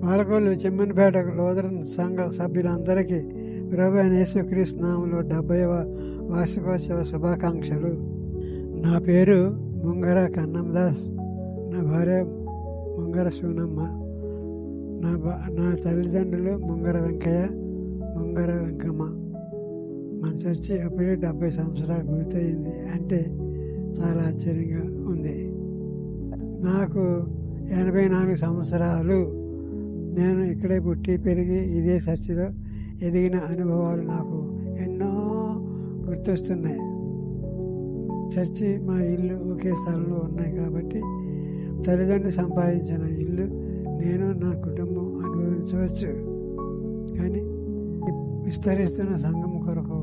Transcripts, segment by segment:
Palakollu చెమ్మన్పేట Lutheran సంఘ సభ్యులందరికీ ప్రభువైన యేసుక్రీస్తు నామములో 70వ వార్షికోత్సవ శుభాకాంక్షలు. నా పేరు ముంగర కన్నందాస్. నా భార్య ముంగర సూనమ్మ. నా తల్లిదండ్రులు ముంగర వెంకయ్య, ముంగర వెంకమ్మ. మన చర్చి అప్పుడే 70 సంవత్సరాలు పూర్తయింది అంటే చాలా ఆశ్చర్యంగా ఉంది. నాకు 84 సంవత్సరాలు. నేను ఇక్కడే పుట్టి పెరిగి ఇదే చర్చిలో ఎదిగిన అనుభవాలు నాకు ఎన్నో గుర్తొస్తున్నాయి. చర్చి మా ఇల్లు ఒకే స్థలంలో ఉన్నాయి కాబట్టి తల్లిదండ్రులు సంపాదించిన ఇల్లు నేను నా కుటుంబం అనుభవించవచ్చు. కానీ విస్తరిస్తున్న సంఘం కొరకు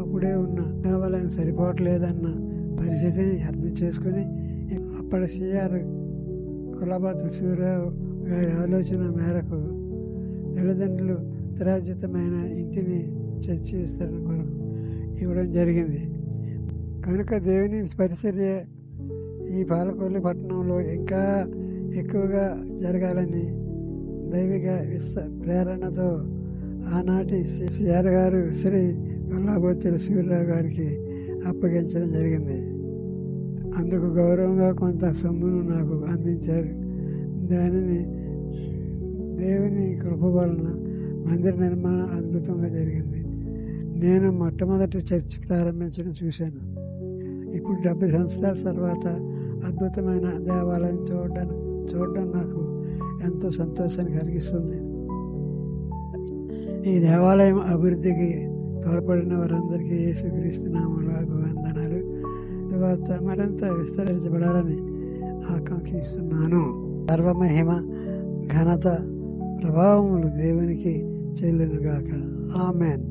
అప్పుడే ఉన్న కావాలని సరిపోవట్లేదన్న పరిస్థితిని అర్థం చేసుకుని అప్పటి సిఆర్ కులభద్ర సూర్యరావు గారి ఆలోచన మేరకు తల్లిదండ్రులు ఉత్తరాజితమైన ఇంటిని చర్చి విస్తరణ కొరకు ఇవ్వడం జరిగింది. కనుక దేవుని పరిచర్య ఈ పాలకొల్లు పట్టణంలో ఇంకా ఎక్కువగా జరగాలని దైవిక ప్రేరణతో ఆనాటి సిఆర్ గారు శ్రీ కొల్లాబొత్తిల సూర్యరావు గారికి అప్పగించడం జరిగింది. అందుకు గౌరవంగా కొంత సొమ్మును నాకు అందించారు. దానిని దేవుని కృప వలన మందిర నిర్మాణం అద్భుతంగా జరిగింది. నేను మొట్టమొదటి చర్చ్ ప్రారంభించడం చూశాను. ఇప్పుడు 70 సంవత్సరాల తర్వాత అద్భుతమైన దేవాలయం చూడడం నాకు ఎంతో సంతోషాన్ని కలిగిస్తుంది. ఈ దేవాలయం అభివృద్ధికి తోడ్పడిన వారందరికీ యేసుక్రీస్తు నామములో అభివందనాలు. తర్వాత మరింత విస్తరించబడాలని ఆకాంక్షిస్తున్నాను. సర్వమహిమ ఘనత ప్రభావములు దేవునికి చెల్లునుగాక. ఆమెన్.